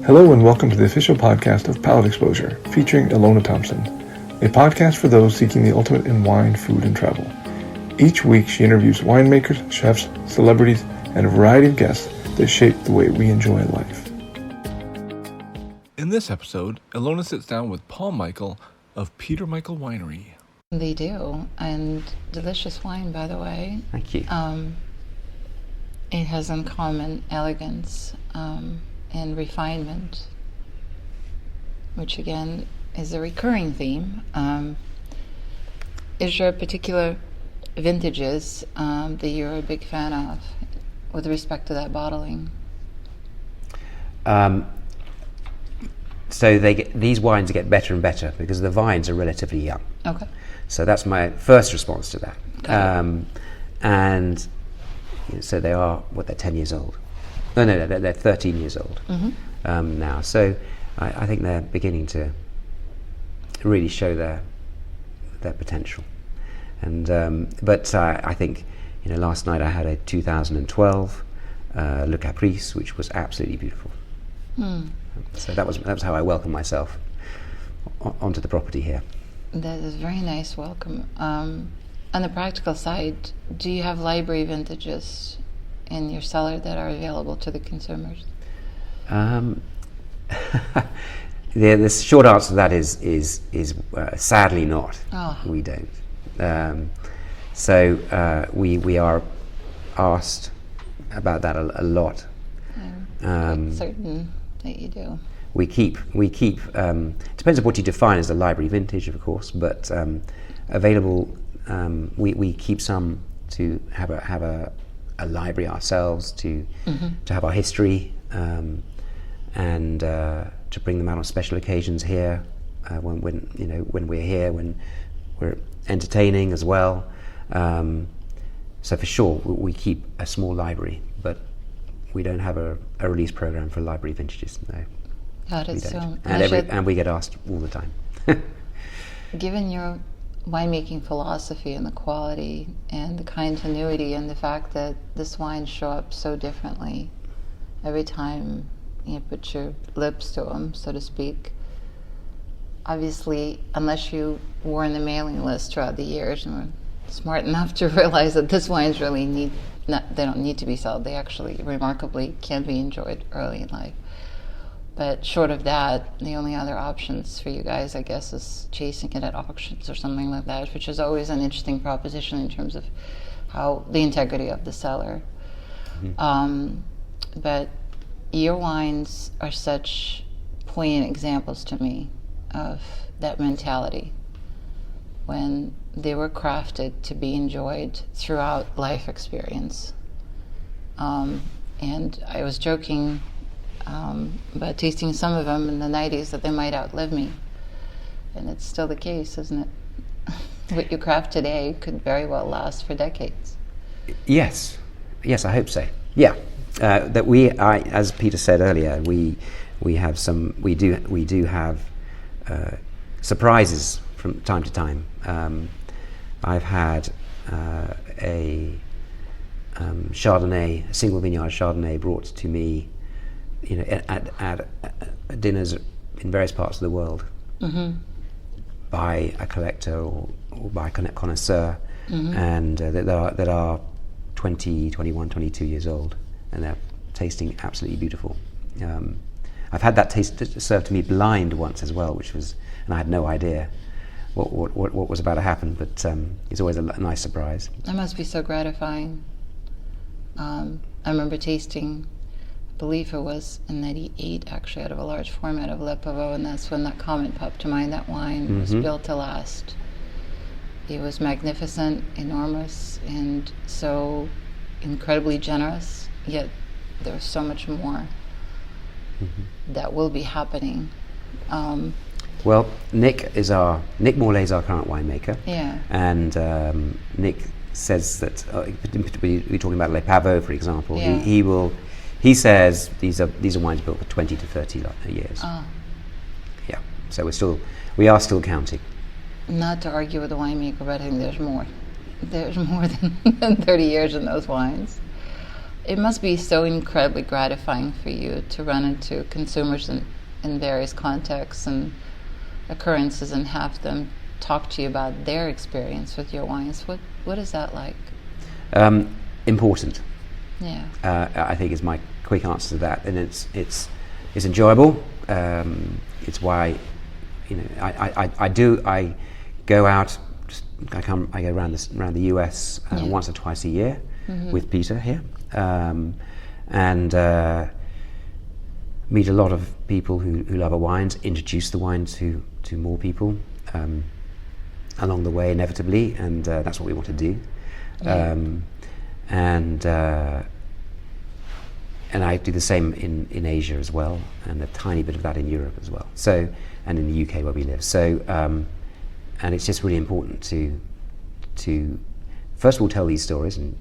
Hello and welcome to the official podcast of Palate Exposure, featuring Ilona Thompson, a podcast for those seeking the ultimate in wine, food, and travel. Each week she interviews winemakers, chefs, celebrities, and a variety of guests that shape the way we enjoy life. In this episode, Ilona sits down with Paul Michael of Peter Michael Winery. They do, and delicious wine, by the way. Thank you. It has uncommon elegance and refinement, which again is a recurring theme. Is there particular vintages that you're a big fan of with respect to that bottling? So these wines get better and better because the vines are relatively young. Okay. So that's my first response to that. And so they are, they're 10 years old. No, they're 13 years old now. So I think they're beginning to really show their potential. And but I think, last night I had a 2012 Le Caprice, which was absolutely beautiful. So that's how I welcome myself onto the property here. That is a very nice welcome. On the practical side, do you have library vintages in your cellar that are available to the consumers? The short answer to that is sadly not. Oh. We don't. So we are asked about that a lot. I'm certain that you do. We keep. Depends on what you define as a library vintage, of course, but available. We keep some to have a library ourselves, to have our history, and to bring them out on special occasions here when we're here, when we're entertaining as well. So for sure we keep a small library, but we don't have a release program for library vintages. No. Got it. We don't. So and we get asked all the time. given your winemaking philosophy and the quality and the continuity and the fact that this wines show up so differently every time you put your lips to them, so to speak, obviously, unless you were in the mailing list throughout the years and were smart enough to realize that this wines really they don't need to be sold, they actually remarkably can be enjoyed early in life. But short of that, the only other options for you guys, I guess, is chasing it at auctions or something like that, which is always an interesting proposition in terms of how the integrity of the cellar. But your wines are such poignant examples to me of that mentality when they were crafted to be enjoyed throughout life experience. And I was joking about tasting some of them in the 90s that they might outlive me. And it's still the case, isn't it? What you craft today could very well last for decades. Yes, I hope so. Yeah, as Peter said earlier, we do have surprises from time to time. I've had a Chardonnay, a single vineyard Chardonnay, brought to me, at dinners in various parts of the world by a collector or by a connoisseur, and that are 20, 21, 22 years old, and they're tasting absolutely beautiful. I've had that taste served to me blind once as well, and I had no idea what was about to happen, but it's always a nice surprise. That must be so gratifying. I remember tasting, I believe it was in '98, actually, out of a large format of Le Pavot, and that's when that comment popped to mind. That wine was built to last. It was magnificent, enormous, and so incredibly generous, yet there's so much more that will be happening. Well, Nick Morley is our current winemaker. Yeah. And Nick says that we're talking about Le Pavot, for example. Yeah. He says these are wines built for 20 to 30 years. Oh. Yeah. So we are still counting. Not to argue with the winemaker, but I think there's more. There's more than 30 years in those wines. it must be so incredibly gratifying for you to run into consumers in various contexts and occurrences and have them talk to you about their experience with your wines. What is that like? Important. Yeah. I think is my quick answer to that, and it's enjoyable. It's why, I go out. I go around the US once or twice a year with Peter here, and meet a lot of people who love our wines. Introduce the wine to more people along the way, inevitably, and that's what we want to do. Yeah. And I do the same in Asia as well, and a tiny bit of that in Europe as well. So, and in the UK where we live. So, and it's just really important to first of all tell these stories and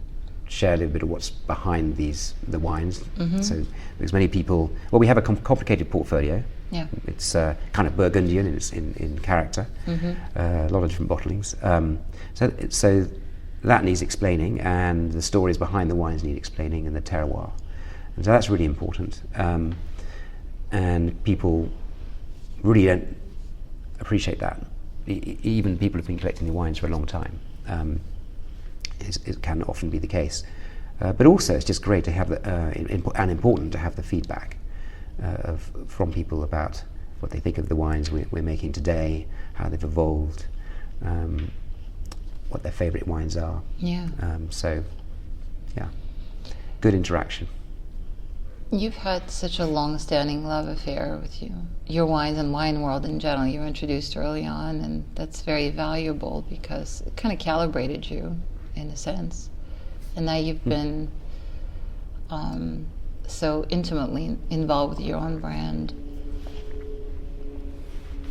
share a little bit of what's behind the wines. So, because many people, we have a complicated portfolio. Yeah. It's kind of Burgundian in character. A lot of different bottlings. So that needs explaining, and the stories behind the wines need explaining, and the terroir. And so that's really important. And people really don't appreciate that. Even people who've been collecting the wines for a long time. It can often be the case. But also it's just great to have and important to have the feedback from people about what they think of the wines we're making today, how they've evolved, what their favourite wines are. Yeah. Good interaction. You've had such a long-standing love affair with your wines and wine world in general. You were introduced early on, and that's very valuable because it kind of calibrated you, in a sense. And now you've been so intimately involved with your own brand.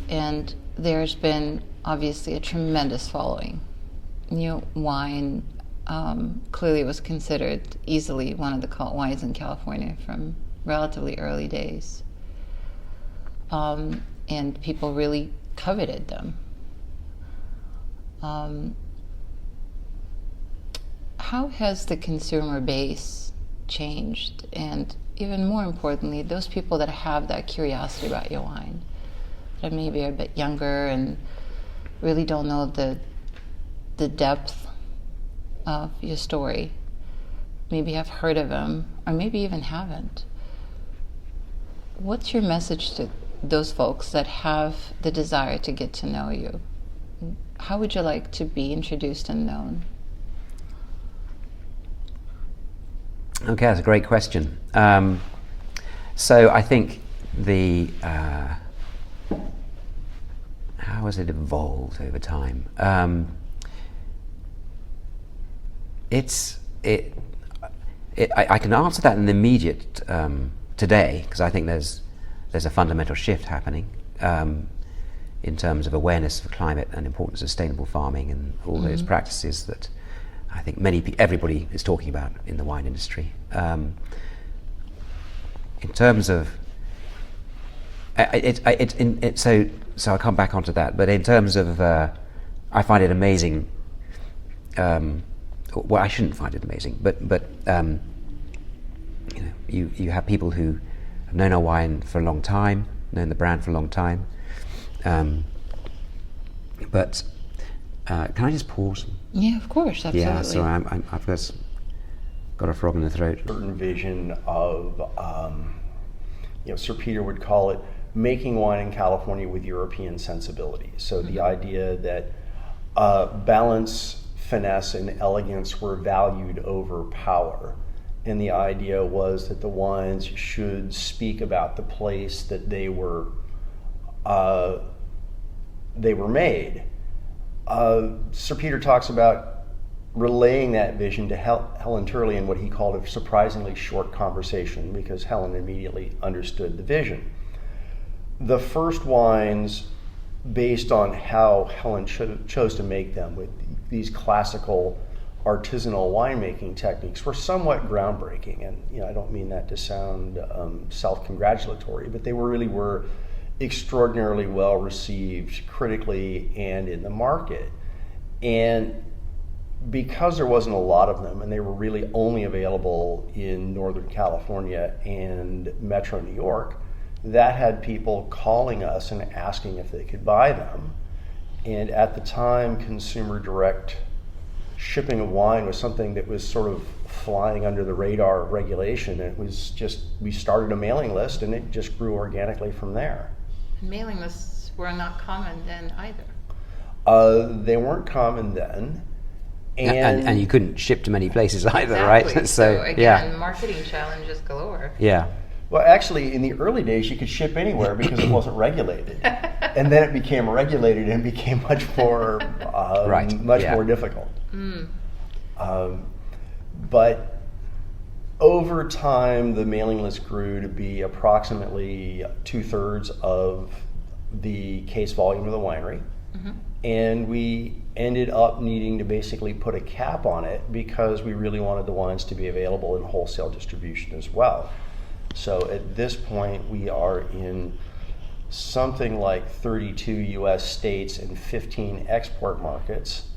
And there's been obviously a tremendous following. Wine clearly was considered easily one of the wines in California from relatively early days. And people really coveted them. How has the consumer base changed? And even more importantly, those people that have that curiosity about your wine, that maybe are a bit younger and really don't know the depth of your story, maybe have heard of them, or maybe even haven't. What's your message to those folks that have the desire to get to know you? How would you like to be introduced and known? Okay, that's a great question. So I think how has it evolved over time? I can answer that in the immediate today, because I think there's a fundamental shift happening in terms of awareness of climate and importance of sustainable farming and all those practices that I think everybody is talking about in the wine industry. In terms of so I'll come back onto that. But in terms of, I find it amazing. Well, I shouldn't find it amazing, but you have people who have known our wine for a long time, known the brand for a long time. But can I just pause? Yeah, of course, absolutely. Yeah, so I've just got a frog in the throat. Certain vision of, Sir Peter would call it making wine in California with European sensibilities. So the idea that balance, finesse, and elegance were valued over power. And the idea was that the wines should speak about the place that they were made. Sir Peter talks about relaying that vision to Helen Turley in what he called a surprisingly short conversation, because Helen immediately understood the vision. The first wines, based on how Helen chose to make them with these classical artisanal winemaking techniques, were somewhat groundbreaking. And I don't mean that to sound self-congratulatory, but they really were extraordinarily well received critically and in the market. And because there wasn't a lot of them, and they were really only available in Northern California and Metro New York, that had people calling us and asking if they could buy them. And at the time, consumer direct shipping of wine was something that was sort of flying under the radar of regulation. It was just, we started a mailing list and it just grew organically from there. Mailing lists were not common then either. They weren't common then. And you couldn't ship to many places either, Exactly. right? So again, marketing challenges galore. Yeah. Well, actually, in the early days, you could ship anywhere because it wasn't regulated, and then it became regulated and became much more more difficult. But over time, the mailing list grew to be approximately 2/3 of the case volume of the winery, and we ended up needing to basically put a cap on it because we really wanted the wines to be available in wholesale distribution as well. So at this point, we are in something like 32 U.S. states and 15 export markets.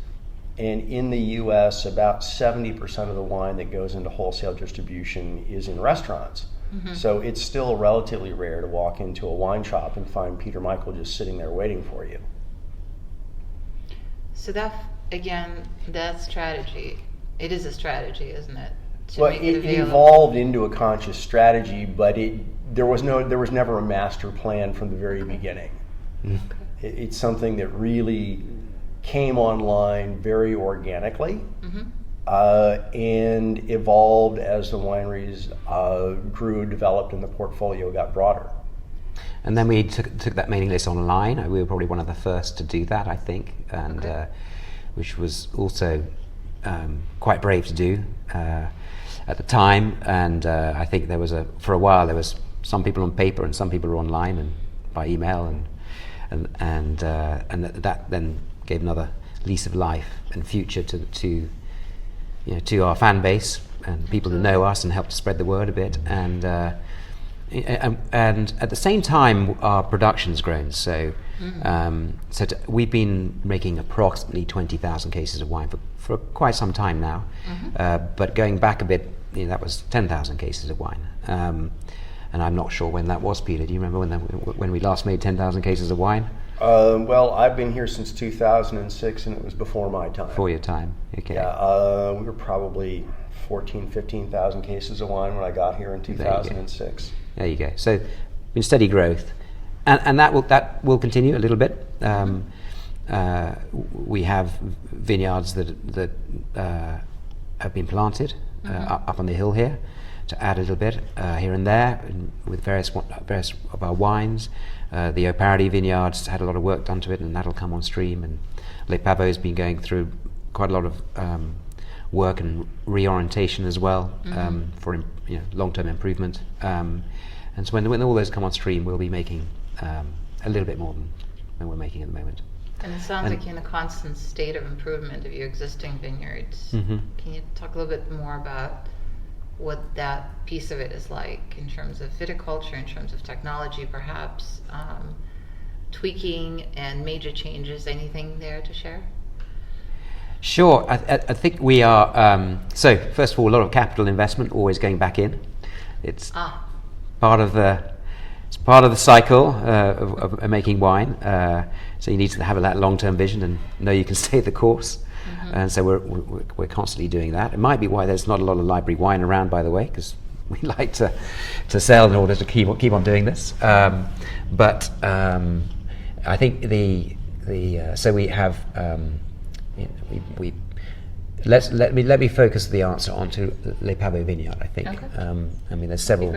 And in the U.S., about 70% of the wine that goes into wholesale distribution is in restaurants. So it's still relatively rare to walk into a wine shop and find Peter Michael just sitting there waiting for you. So that strategy, it is a strategy, isn't it? Well, it evolved into a conscious strategy, but there was never a master plan from the very beginning. It's something that really came online very organically and evolved as the wineries grew, developed, and the portfolio got broader. And then we took that mailing list online. We were probably one of the first to do that, I think, and which was also quite brave to do at the time. And I think for a while there was some people on paper and some people were online and by email, and that then gave another lease of life and future to our fan base and people who know us and help to spread the word a bit. And at the same time, our production's grown. So, we've been making approximately 20,000 cases of wine for quite some time now. But going back a bit, that was 10,000 cases of wine. And I'm not sure when that was, Peter. Do you remember when we last made 10,000 cases of wine? Well, I've been here since 2006, and it was before my time. Before your time, okay. Yeah, we were probably 14,000, 15,000 cases of wine when I got here in 2006. There you go. So, been steady growth, and that will continue a little bit. We have vineyards that have been planted up on the hill here to add a little bit here and there with various of our wines. The Oparity vineyards had a lot of work done to it, and that'll come on stream. And Le Pavot's been going through quite a lot of work and reorientation as well for long-term improvement. And so when all those come on stream, we'll be making a little bit more than we're making at the moment. And it sounds like you're in a constant state of improvement of your existing vineyards. Can you talk a little bit more about what that piece of it is like in terms of viticulture, in terms of technology, perhaps tweaking and major changes? Anything there to share? Sure. I think we are. So first of all, a lot of capital investment always going back in. It's part of the cycle of making wine. So you need to have that long-term vision and know you can stay the course. And so we're constantly doing that. It might be why there's not a lot of library wine around, by the way, because we like to sell in order to keep on doing this. But I think so we have let me focus the answer onto Le Pavot vineyard. I think. I mean, there's several.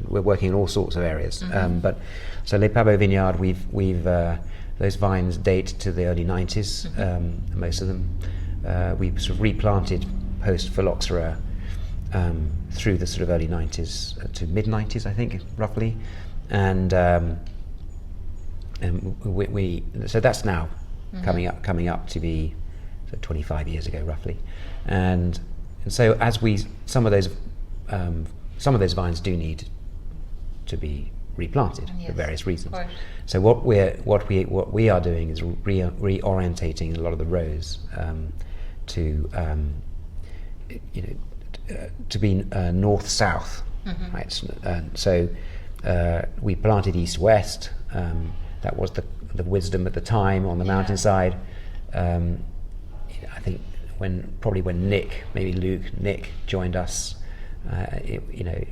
We're working in all sorts of areas. But so Le Pavot vineyard, we've those vines date to the early 90s, most of them. We sort of replanted post-phylloxera through the sort of early 90s to mid-90s, I think, roughly. And we so that's now coming up to be 25 years ago, roughly. And so as some of those vines do need to be replanted for various reasons. So what we are doing is reorientating a lot of the rows to to be north-south, right? So we planted east-west. That was the wisdom at the time on the mountainside. I think when Nick joined us,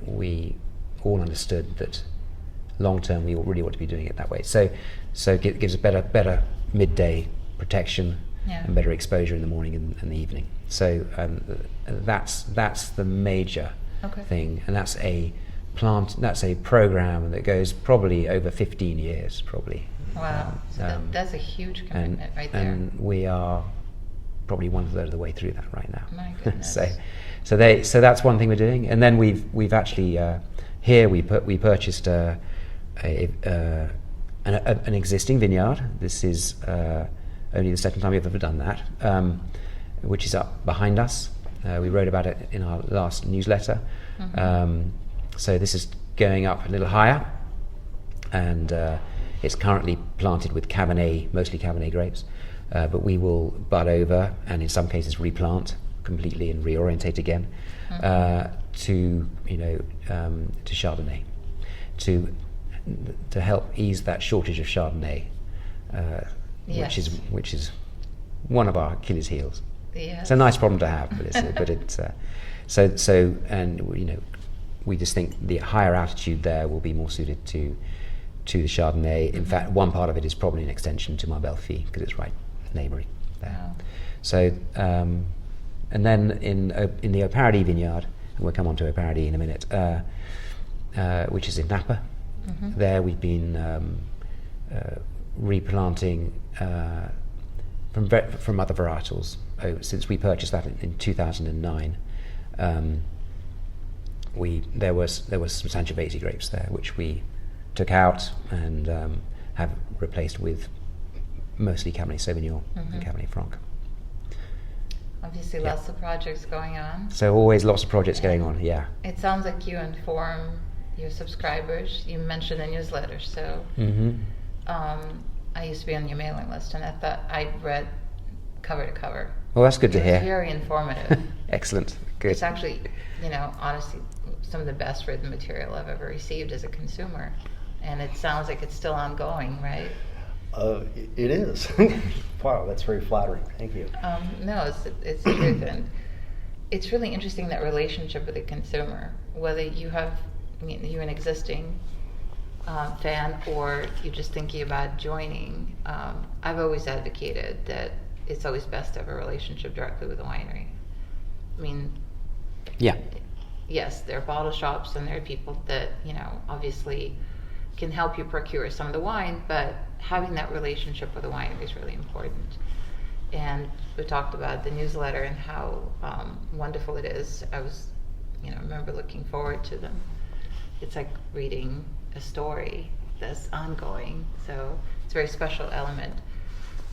we all understood that long term we really ought to be doing it that way. So it gives a better midday protection and better exposure in the morning and the evening. So that's the major thing, and that's a program that goes probably over 15 years, probably. Wow, so that's a huge commitment right there. And we are probably 1/3 of the way through that right now. My goodness. so that's one thing we're doing, and then we've actually here we purchased an existing vineyard. This is only the second time we've ever done that, which is up behind us. We wrote about it in our last newsletter. So this is going up a little higher, and it's currently planted with Cabernet, mostly Cabernet grapes, but we will bud over and in some cases replant completely and reorientate again to Chardonnay, to help ease that shortage of Chardonnay, which is one of our Achilles' heels. Yes. It's a nice problem to have, but it's so we just think the higher altitude there will be more suited to the Chardonnay. In fact, one part of it is probably an extension to Marbelle-Fille because it's right neighbouring there. Wow. So and then in the Oparadis vineyard, and we'll come on to Oparadis in a minute, which is in Napa. There we've been replanting from other varietals since we purchased that in 2009. There was some Sangiovese grapes there, which we took out and have replaced with mostly Cabernet Sauvignon and Cabernet Franc. Obviously, lots of projects going on. So always lots of projects going on. Yeah. It sounds like you inform your subscribers. You mentioned the newsletter, so I used to be on your mailing list, and I read cover to cover. Well, that's good to hear. It's very informative. Excellent. Good. It's actually, honestly, some of the best written material I've ever received as a consumer, and it sounds like it's still ongoing, right? It is. Wow, that's very flattering. Thank you. No, it's the truth, and it's really interesting, that relationship with the consumer, whether you're an existing fan or you're just thinking about joining. I've always advocated that it's always best to have a relationship directly with the winery. Yes, there are bottle shops and there are people that, obviously can help you procure some of the wine, but having that relationship with the winery is really important. And we talked about the newsletter and how wonderful it is. I was, remember looking forward to them. It's like reading a story that's ongoing, so it's a very special element.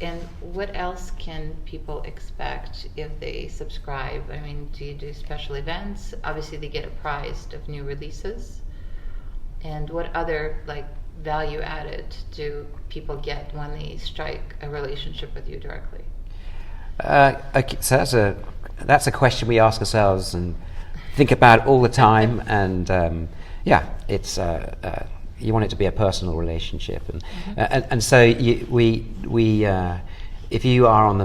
And what else can people expect if they subscribe? Do you do special events? Obviously, they get apprised of new releases. And what other value added do people get when they strike a relationship with you directly? Okay, so that's a question we ask ourselves and think about all the time. And it's you want it to be a personal relationship, and so if you are on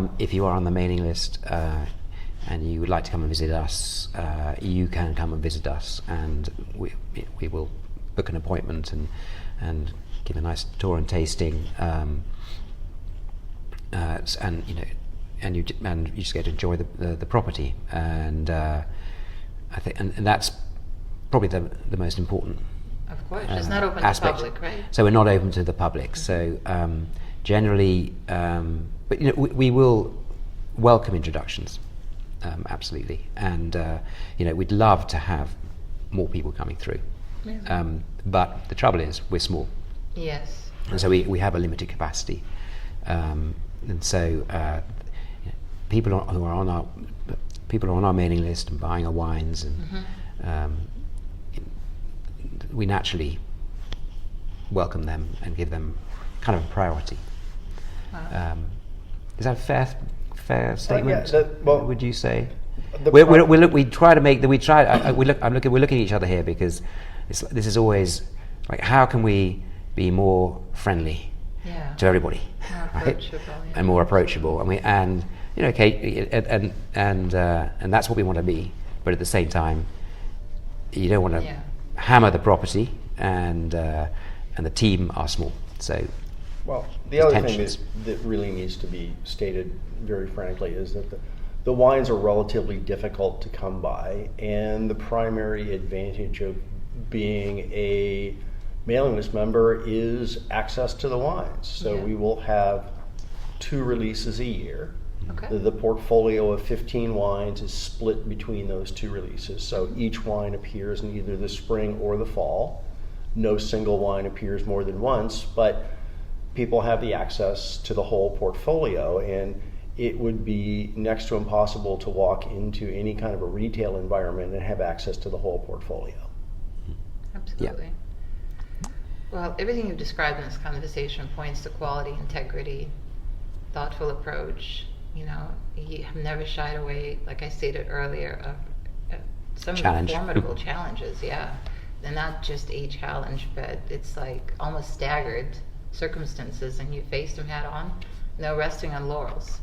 the mailing list and you would like to come and visit us, you can come and visit us, and we will book an appointment and give a nice tour and tasting, and you just get to enjoy the property, and I think and that's probably the most important. Of course, it's not open aspect. to the public, right? So we're not open to the public. So generally, but we will welcome introductions, absolutely, and we'd love to have more people coming through. But the trouble is, we're small. Yes. And so we have a limited capacity, and so people who are on our mailing list and buying our wines, and we naturally welcome them and give them kind of a priority. Wow. Is that a fair statement? Well, would you say? the We pro- look. We try to make. We try. We're looking at each other here because this is always like, how can we be more friendly Yeah. to everybody, More right? approachable, yeah. And more approachable. And you know, Kate, and that's what we want to be. But at the same time, you don't want to Yeah. hammer the property, and the team are small. So Well, the There's other tensions. thing that really needs to be stated very frankly is that the wines are relatively difficult to come by, and the primary advantage of being a mailing list member is access to the wines. So Yeah. we will have 2 releases a year. Okay. The portfolio of 15 wines is split between those 2 releases. So each wine appears in either the spring or the fall. No single wine appears more than once, but people have the access to the whole portfolio, and it would be next to impossible to walk into any kind of a retail environment and have access to the whole portfolio. Absolutely. Well, everything you've described in this conversation points to quality, integrity, thoughtful approach. You know, you have never shied away, like I stated earlier, of some Challenge. formidable challenges. Yeah, and not just a challenge, but it's like almost staggered circumstances, and you faced them head on. No resting on laurels.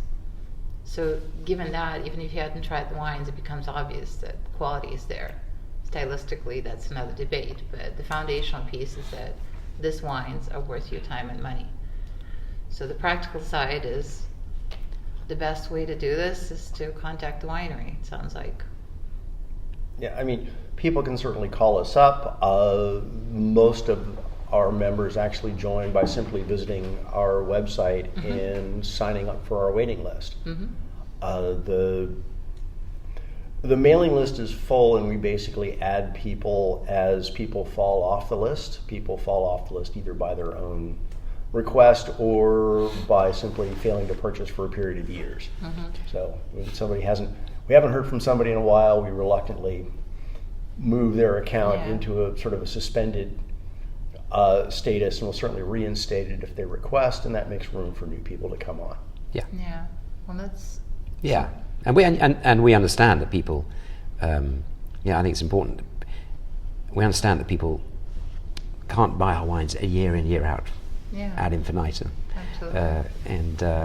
So, given that, even if you hadn't tried the wines, it becomes obvious that quality is there. Stylistically, that's another debate, but the foundational piece is that these wines are worth your time and money. So the practical side is the best way to do this is to contact the winery, it sounds like. Yeah, I mean, people can certainly call us up. Most of our members actually join by simply visiting our website and signing up for our waiting list. The mailing list is full, and we basically add people as people fall off the list. People fall off the list either by their own request or by simply failing to purchase for a period of years. So when we haven't heard from somebody in a while, we reluctantly move their account into a sort of a suspended status, and we'll certainly reinstate it if they request, and that makes room for new people to come on. yeah. Yeah, well that's... Yeah, and we understand that people. I think it's important. We understand that people can't buy our wines a year in, year out, ad infinitum. Absolutely.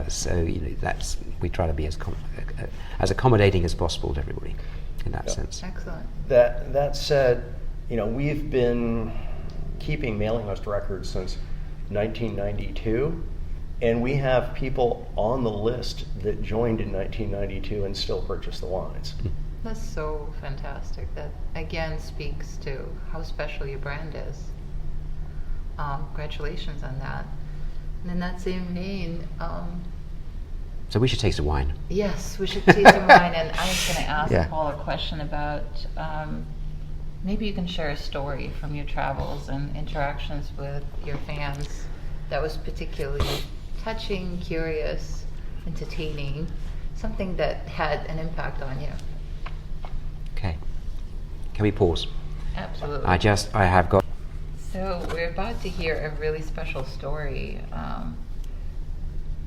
So that's, we try to be as accommodating as possible to everybody in that sense. Excellent. That said, we've been keeping mailing list records since 1992. And we have people on the list that joined in 1992 and still purchase the wines. That's so fantastic. That again speaks to how special your brand is. Congratulations on that. And in that same vein, So we should taste a wine. yes, we should taste some wine. And I was going to ask Paul a question about maybe you can share a story from your travels and interactions with your fans that was particularly touching, curious, entertaining, something that had an impact on you. Okay. Can we pause? Absolutely. I have got. So we're about to hear a really special story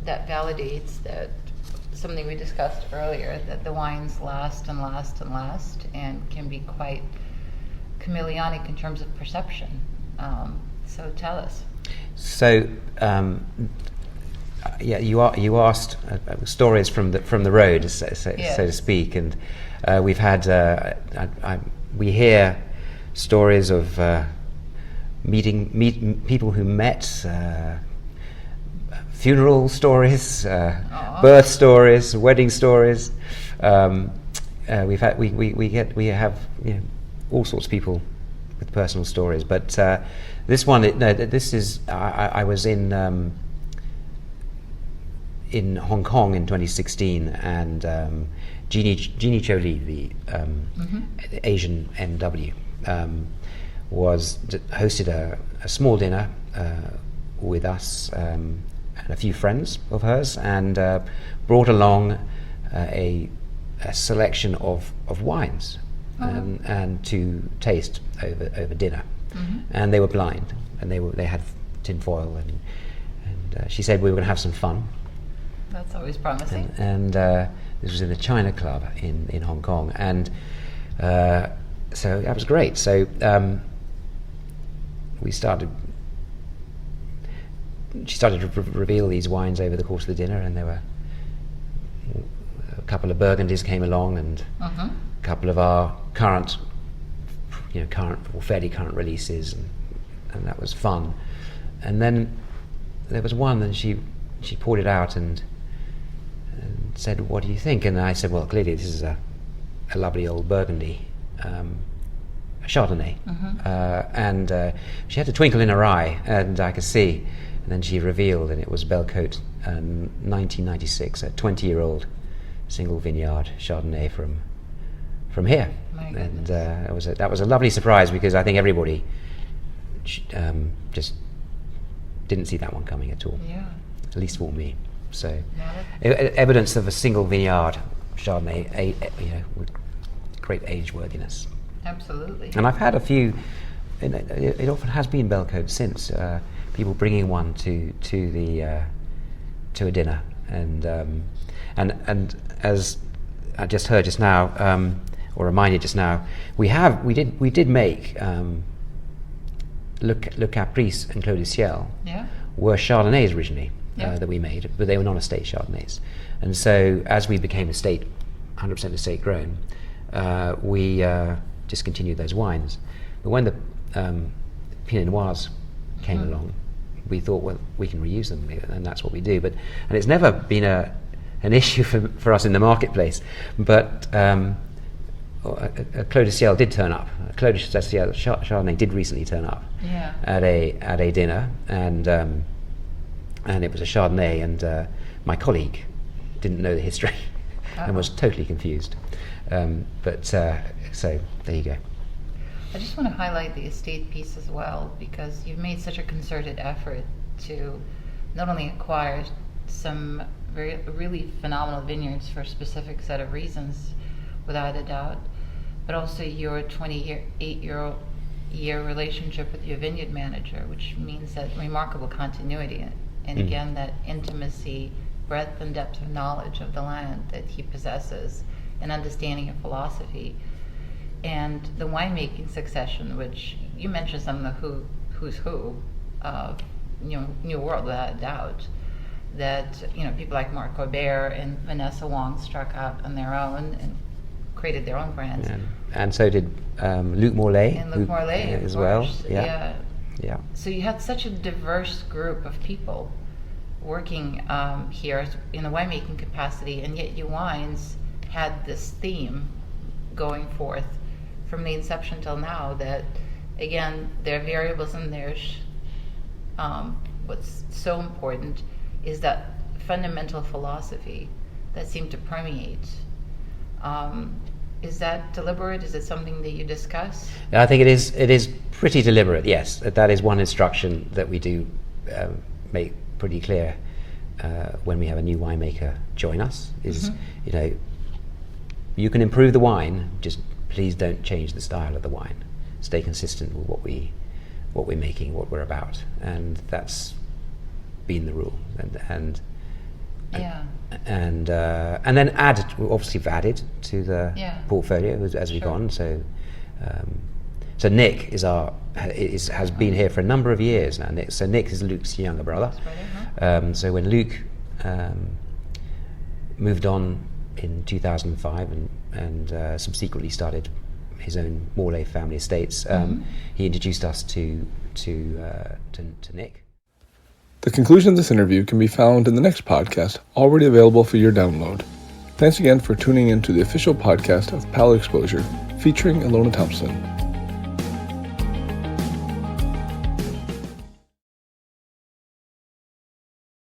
that validates that something we discussed earlier, that the wines last and last and last and can be quite chameleonic in terms of perception. So tell us. So, you asked stories from the road, so to speak, and we've had we hear stories of meeting people who met, funeral stories, birth stories, wedding stories. We have all sorts of people with personal stories, but this one, this is I was in Hong Kong in 2016, and Jeannie Jolie, the Asian NW, hosted a small dinner with us and a few friends of hers, and brought along a selection of wines and to taste over dinner. And they were blind, and they had tinfoil, and she said we were going to have some fun. That's always promising. And this was in the China Club in Hong Kong, and so that was great. So she started to reveal these wines over the course of the dinner, and there were a couple of Burgundies came along, and a couple of our current or fairly current releases, and that was fun. And then there was one, and she poured it out and said, "What do you think?" And I said, "Well, clearly this is a lovely old Burgundy, a Chardonnay." And she had a twinkle in her eye, and I could see. And then she revealed, and it was Belcote 1996, a 20-year-old single vineyard Chardonnay from here. And that was a lovely surprise, because I think everybody just didn't see that one coming at all. Yeah. At least for me. So evidence of a single vineyard Chardonnay, with great age worthiness. Absolutely. And I've had a few. It often has been Belcote since. People bringing one to a dinner, and as I just heard just now, or reminded just now, we did make Le Caprice and Clos du Ciel were Chardonnays originally that we made, but they were non-estate Chardonnays, and so as we became 100% estate grown, we discontinued those wines. But when the Pinot Noirs came along, we thought, well, we can reuse them, and that's what we do. And it's never been an issue for us in the marketplace. But a Clos du Ciel did turn up. A Clos du Ciel Chardonnay did recently turn up at a dinner, and it was a Chardonnay, and my colleague didn't know the history and was totally confused. So there you go. I just want to highlight the estate piece as well, because you've made such a concerted effort to not only acquire some really phenomenal vineyards for a specific set of reasons, without a doubt, but also your 28-year relationship with your vineyard manager, which means that remarkable continuity and again that intimacy, breadth and depth of knowledge of the land that he possesses, and understanding of philosophy. And the winemaking succession, which you mentioned some of the who's who of New World, without a doubt, that people like Marc Aubert and Vanessa Wong struck out on their own and created their own brands. And so did Luc Morlaix. And Luc Morlaix as well. Yeah. Yeah. So you had such a diverse group of people working here in a winemaking capacity, and yet your wines had this theme going forth from the inception till now, that again there are variables in there. What's so important is that fundamental philosophy that seemed to permeate. Is that deliberate? Is it something that you discuss? I think it is pretty deliberate, yes. That is one instruction that we do make pretty clear when we have a new winemaker join us, is you can improve the wine, just please don't change the style of the wine. Stay consistent with what we're making, what we're about, and that's been the rule. And then we've added to the portfolio as we've gone. So Nick has been here for a number of years now. Nick is Luke's younger brother. So when Luke moved on in 2005 and subsequently started his own Morlaix family estates, he introduced us to Nick. The conclusion of this interview can be found in the next podcast, already available for your download. Thanks again for tuning in to the official podcast of Palate Exposure, featuring Ilona Thompson.